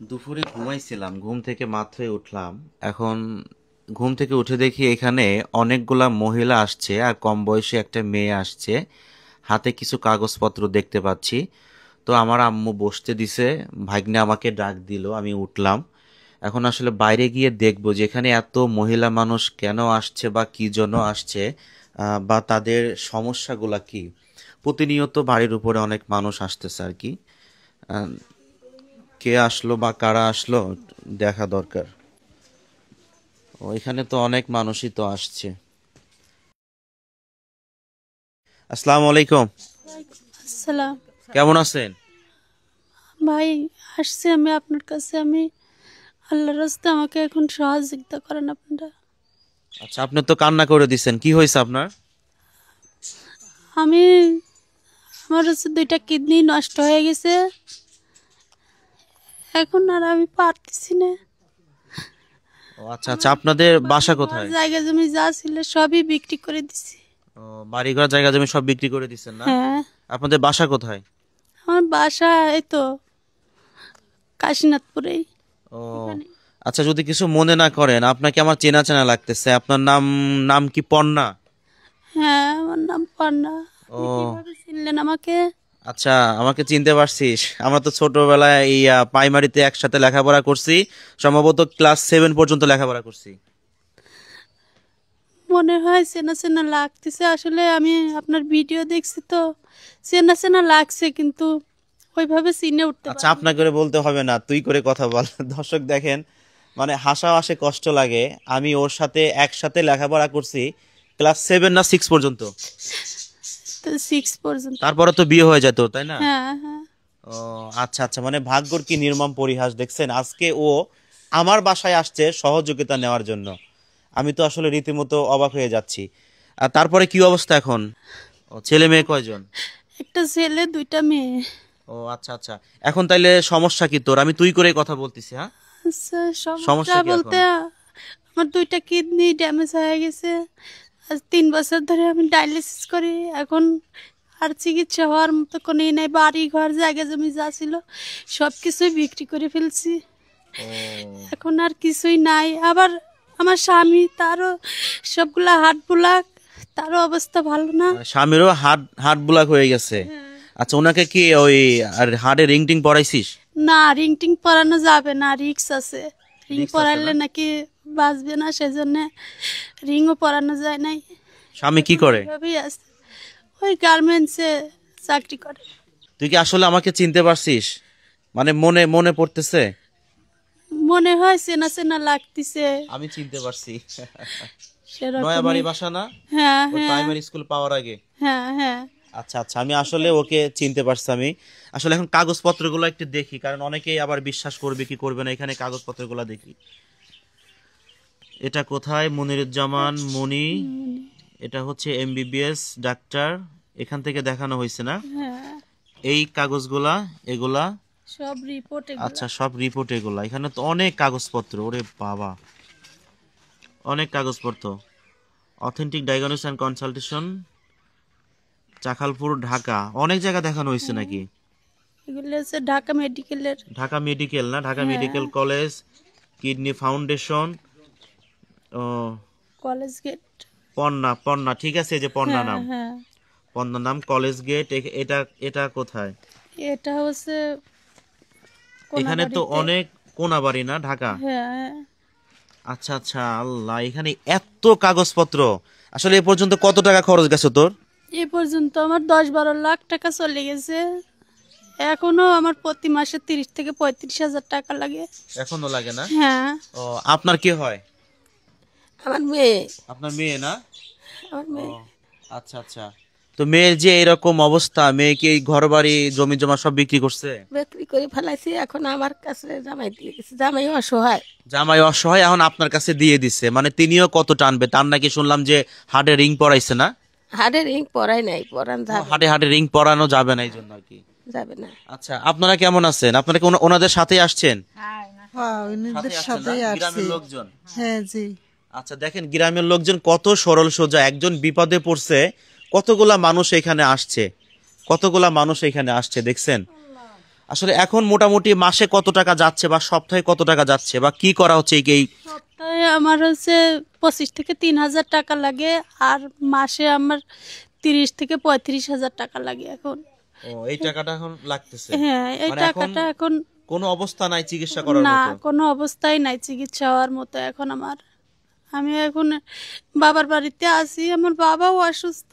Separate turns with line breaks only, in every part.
দুপুরে ঘুমাইছিলাম, ঘুম থেকে মাত্রই উঠলাম। এখন ঘুম থেকে উঠে দেখি এখানে অনেকগুলা মহিলা আসছে আর কম বয়সী একটা মেয়ে আসছে। হাতে কিছু কাগজপত্র দেখতে পাচ্ছি। তো আমার আম্মু বসতে দিছে, ভাগ্নে আমাকে ডাক দিল, আমি উঠলাম। এখন আসলে বাইরে গিয়ে দেখবো যে এখানে এত মহিলা মানুষ কেন আসছে বা কি জন্য আসছে, বা তাদের সমস্যাগুলা কি। প্রতিনিয়ত বাড়ির উপরে অনেক মানুষ আসতেছে আর কি। আহ, কে আসলো বা কারা আসলো দেখা দরকার। ও, এখানে তো অনেক মানুষই তো আসছে। আসসালামু আলাইকুম।
আসসালাম।
কেমন আছেন?
ভাই, আসছি আমি আপনার কাছে। আমি আল্লাহর রাস্তে আমাকে এখন সহযোগিতা করেন আপনারা।
আচ্ছা, আপনি তো কান্না করে দিছেন, কি হয়েছে আপনার?
আমি আমার দুইটা কিডনি নষ্ট হয়ে গেছে। এখন আর আমি পারতেছি না।
ও আচ্ছা আচ্ছা,
আমার
আপনাদের
বাড়ি
বাসা
ঘর
কোথায়?
জায়গা জমি যা ছিল সবই বিক্রি করে দিছি।
ও, বাড়িঘর জায়গা জমি সব বিক্রি করে দিচ্ছেন না?
হ্যাঁ,
আপনাদের বাসা কোথায়?
আমার বাসা এই তো কাশীনাথপুরেই।
ও
এখানে।
আচ্ছা, যদি কিছু মনে না করেন, আপনাকে আমার চেনা চেনা লাগতেছে। আপনার নাম নাম কি পর্ণা?
হ্যাঁ, আমার নাম পান্না। আপনি
ও
কিভাবে চিনলেন আমাকে?
আচ্ছা, আমাকে চিনতে পারছিস? আমরা তো ছোটবেলায় এই প্রাইমারিতে একসাথে লেখাপড়া করছি। সম্ভবত ক্লাস 7 পর্যন্ত লেখাপড়া করছি।
মনে হয় চেনা চেনা লাগতেছে। আসলে আমি আপনার ভিডিও দেখছি তো চেনা চেনা লাগছে, কিন্তু ওইভাবে চিনে উঠতে
আচ্ছা,
পারিনি।
আপনার করে বলতে হবে না, তুই করে কথা বল। দর্শক দেখেন, মানে হাসাও আসে, কষ্ট লাগে। আমি ওর সাথে একসাথে লেখাপড়া করছি ক্লাস 7 না 6 পর্যন্ত।
তো 6 পর্যন্ত।
তারপরে তো বিয়ে হয়ে যেত, তাই না?
হ্যাঁ, হ্যাঁ।
ও আচ্ছা আচ্ছা, মানে ভাগ্যর কি নির্মম পরিহাস দেখছেন। আজকে ও আমার বাসায় আসছে সহযোগিতা নেওয়ার জন্য। আমি তো আসলে রীতিমতো অবাক হয়ে যাচ্ছি। আর তারপরে কি অবস্থা এখন? ও, ছেলে মেয়ে কয়জন?
একটা ছেলে দুইটা মেয়ে।
ও আচ্ছা আচ্ছা। এখন তাইলে সমস্যা কি তোর? আমি তুই করে কথা বলতেছি, হ্যাঁ?
আচ্ছা, সমস্যা
সমস্যা কি
বলতে
এখন?
আমার দুইটা কিডনি ড্যামেজ হয়ে গেছে। আজ 3 বছর ধরে আমি ডায়ালিসিস করি। এখন আর চিকিৎসা হওয়ার মতো কোনো ই নাই। বাড়ি ঘর জায়গা জমি যা ছিল সব কিছুই বিক্রি করে ফেলছি।
ও
এখন আর কিছুই নাই। আবার আমার স্বামী, তারও সবগুলা হাট বুলাক, তারও অবস্থা ভালো না।
মানে স্বামীরও হার্ট হার্ট ব্লক হয়ে গেছে। আচ্ছা, ওনাকে কি ওই আর হার্টে রিং টিং পরাইছিস?
না, রিং টিং পরানো যাবে না, রিক্স আছে। রিং
রিক্স আছে না?
পরাইলে নাকি বাঁচবে না, সেজন্য রিংও পরানো যায় নাই।
স্বামী কি
এখন
করে?
ওইভাবেই আছে। ওই গার্মেন্টসে চাকরি করে।
তুই কি আসলে আমাকে চিনতে পারছিস? মানে মনে মনে পড়তেছে?
মনে হয় চেনা চেনা লাগতেছে
আমি চিনতে পারছি।
সেরকমই।
নয়াবাড়ি বাসা না?
হ্যাঁ,
ওই
হ্যাঁ।
প্রাইমারি স্কুল পাওয়ার আগে।
হ্যাঁ, হ্যাঁ।
আচ্ছা আচ্ছা, আমি আসলে ওকে চিনতে পারছি। আমি আসলে এখন কাগজপত্রগুলো একটু দেখি, কারণ অনেকেই আবার বিশ্বাস করবে কি করবে না। এখানে কাগজপত্রগুলো দেখি। এটা কোথায়? মনিরুজ্জামান মনি। এটা হচ্ছে এমবিবিএস ডাক্তার। এখান থেকে দেখানো হয়েছে না?
হ্যাঁ,
এই কাগজগুলা, এগুলা।
সব রিপোর্ট এগুলা।
আচ্ছা, সব রিপোর্ট এগুলা। এখানে তো অনেক কাগজপত্র, ওরে বাবা, অনেক কাগজপত্র। Authentic diagnosis and consultation, Chakhalpur, Dhaka. অনেক জায়গা দেখানো হয়েছে
হ্যাঁ,
নাকি?
এগুলো হচ্ছে ঢাকা মেডিকেলের।
ঢাকা মেডিকেল না? ঢাকা
হ্যাঁ,
মেডিকেল কলেজ, কিডনি ফাউন্ডেশন। ও,
কলেজ গেট।
পন্না পন্না, ঠিক আছে, এই যে পন্না
হ্যাঁ,
নাম।
হ্যাঁ।
পন্না নাম, কলেজ গেট। এটা এটা কোথায়?
এটা হচ্ছে
এখানে তো
কোনাবাড়িতে।
অনেক। কোনাবাড়ি না, ঢাকা?
হ্যাঁ।
আচ্ছা আচ্ছা, আল্লাহ, এখানে এত কাগজপত্র। আসলে এ পর্যন্ত কত টাকা খরচ গেছে তোর?
এ পর্যন্ত আমার 10-12 লাখ টাকা চলে গেছে। এখনো আমার প্রতি মাসে 30 থেকে 35 হাজার টাকা লাগে।
এখনো লাগে না?
হ্যাঁ।
ও, আপনার কি হয়?
আমার মেয়ে।
আপনার মেয়ে না?
আমার
ও
মেয়ে
আচ্ছা আচ্ছা। তো মেয়ের যে এরকম অবস্থা, মেয়ে কি এই ঘর বাড়ি জমি জমা সব বিক্রি করছে?
বিক্রি করে ফেলাইছি। এখন আমার কাছে জামাই দিয়ে গেছে। জামাই অসহায়।
জামাই অসহায়, এখন আপনার কাছে দিয়ে দিছে। মানে তিনিও কত টানবে? তার নাকি শুনলাম যে হাড়ে রিং পরাইছে না?
হাড়ে রিং পরাই নাই, পরান
ও,
যাবে
হাড়ে হাড়ে রিং পরানো যাবে না এই জন্য আর কি।
যাবে না।
আচ্ছা, আপনারা কেমন আছেন? আপনারা কি ওনাদের সাথেই আসছেন?
হ্যাঁ, ওনাদের
সাথে আসছেন না
সাথেই আসছি।
গ্রামের লোকজন?
হ্যাঁ, জি।
আচ্ছা, দেখেন গ্রামের লোকজন কত সরল সোজা। একজন বিপদে পড়ছে, কতগুলা মানুষ এখানে আসছে, কতগুলা মানুষ এখানে আসছে দেখছেন। আসলে এখন মোটামুটি মাসে কত টাকা যাচ্ছে বা সপ্তাহে কত টাকা যাচ্ছে বা কি করা হচ্ছে এই?
সপ্তাহে আমার হচ্ছে 25 থেকে 3000 টাকা লাগে, আর মাসে আমার 30 থেকে 35 হাজার টাকা লাগে এখন।
ও, এই টাকাটা এখন লাগতেছে?
হ্যাঁ, এই
মানে এখন
টাকাটা এখন
কোনো অবস্থা নাই চিকিৎসা করার
না,
মতো?
কোনো অবস্থায় নাই চিকিৎসা হওয়ার মতো এখন আমার। আমি এখন বাবার বাড়িতে আছি, আমার বাবাও অসুস্থ।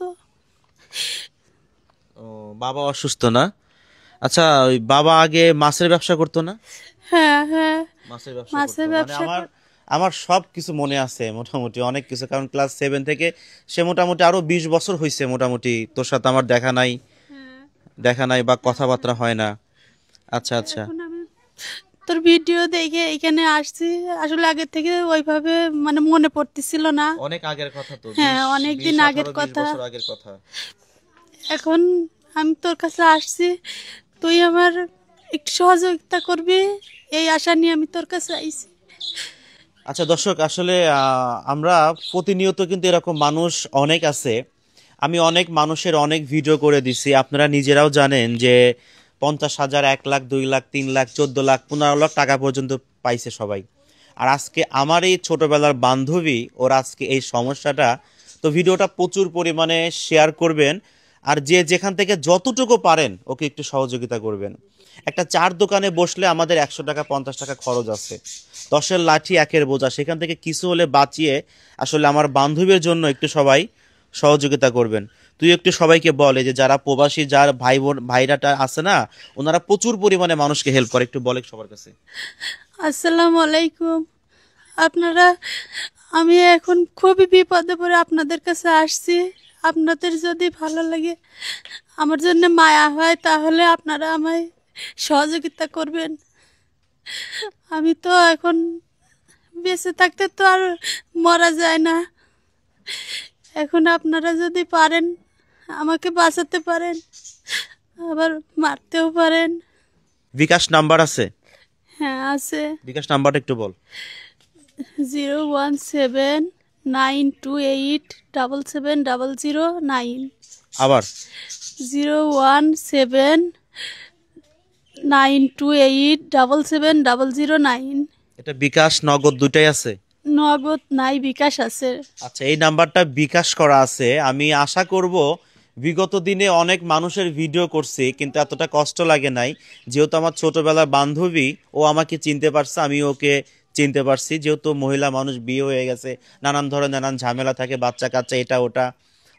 ও, বাবা অসুস্থ না? আচ্ছা, ওই বাবা আগে মাছের ব্যবসা করতো না?
হ্যাঁ, হ্যাঁ,
মাছের ব্যবসা
মাছের
করতো। মানে
ব্যবসা
আমার আমার সব কিছু মনে আছে মোটামুটি, অনেক কিছু, কারণ ক্লাস 7 থেকে সে মোটামুটি আরো 20 বছর হয়েছে মোটামুটি তোর সাথে আমার দেখা নাই বা কথাবার্তা হয় না। আচ্ছা আচ্ছা।
এখন আমি তোর ভিডিও দেখে এখানে আসছি। আসলে আগে থেকে ওইভাবে মানে মনে পড়তেছিল না।
অনেক আগের কথা তো,
হ্যাঁ, অনেক দিন
20,
আগের
18, 20
কথা।
বছর আগের কথা।
এখন আমি তোর কাছে আসছি, তুই আমার একটু সহযোগিতা করবি, এই আশা নিয়ে আমি তোর কাছে আইছি।
আচ্ছা দর্শক, আসলে আমরা প্রতিনিয়ত কিন্তু এরকম মানুষ অনেক আছে। আমি অনেক মানুষের অনেক ভিডিও করে দিছি, আপনারা নিজেরাও জানেন যে 50,000, 1 লাখ, 2 লাখ, 3 লাখ, 14 লাখ, 15 লাখ টাকা পর্যন্ত পাইছে সবাই। আর আজকে আমার এই ছোটবেলার বান্ধবী, ওর আজকে এই সমস্যাটা, তো ভিডিওটা প্রচুর পরিমাণে শেয়ার করবেন। আর যে যেখান থেকে যতটুকু পারেন ওকে একটু সহযোগিতা করবেন। একটা চার দোকানে বসলে আমাদের 100 টাকা 50 টাকা খরচ আছে, 10-এর লাঠি 1-এর বোঝা, সেখান থেকে কিছু হলে বাঁচিয়ে আসলে আমার বান্ধবীর জন্য একটু সবাই সহযোগিতা করবেন। তুই একটু সবাইকে বলে যে যারা প্রবাসী, যার ভাইরাটা আছে না, ওনারা প্রচুর পরিমাণে মানুষকে হেল্প করে, একটু বলে সবার কাছে।
আসসালামু আলাইকুম। আপনারা, আমি এখন খুবই বিপদে পড়ে আপনাদের কাছে আসছি। আপনাদের যদি ভালো লাগে, আমার জন্য মায়া হয়, তাহলে আপনারা আমায় সহযোগিতা করবেন। আমি তো এখন বেঁচে থাকতে তো আর মরা যায় না। এখন আপনারা যদি পারেন, আমাকে বাঁচাতে পারেন, আবার মারতেও পারেন।
বিকাশ নাম্বার আছে?
হ্যাঁ, আছে।
বিকাশ নাম্বারটা একটু বল।
01792877009।
আবার
01792877009।
এটা বিকাশ নগদ দুটাই আছে?
নগদ নাই, বিকাশ আছে।
আচ্ছা, এই নাম্বারটা বিকাশ করা আছে। আমি আশা করব, বিগত দিনে অনেক মানুষের ভিডিও করছি কিন্তু এতটা কষ্ট লাগে নাই, যেহেতু আমার ছোটবেলার বান্ধবী, ও আমাকে চিনতে পারছে, আমি ওকে চিনতে পারছি। যেহেতু মহিলা মানুষ, বিয়ে হয়ে গেছে, নানান ধরনের নানান ঝামেলা থাকে, বাচ্চা কাচ্চা, এটা ওটা,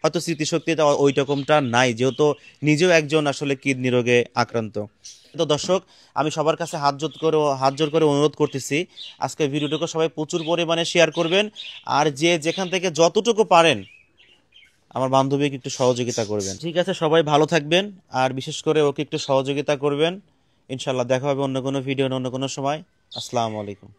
হয়তো স্মৃতিশক্তিটা ওই রকমটা নাই, যেহেতু নিজেও একজন আসলে কিডনি রোগে আক্রান্ত। তো দর্শক, আমি সবার কাছে হাত জোর করে অনুরোধ করতেছি, আজকে ভিডিওটাকে সবাই প্রচুর পরিমাণে শেয়ার করবেন। আর যে যেখান থেকে যতটুকু পারেন আমার বান্ধবীকে একটু সহযোগিতা করবেন। ঠিক আছে, সবাই ভালো থাকবেন, আর বিশেষ করে ওকে একটু সহযোগিতা করবেন। ইনশাল্লাহ দেখা হবে অন্য কোনো ভিডিও, অন্য কোনো সময়। আসসালামু আলাইকুম।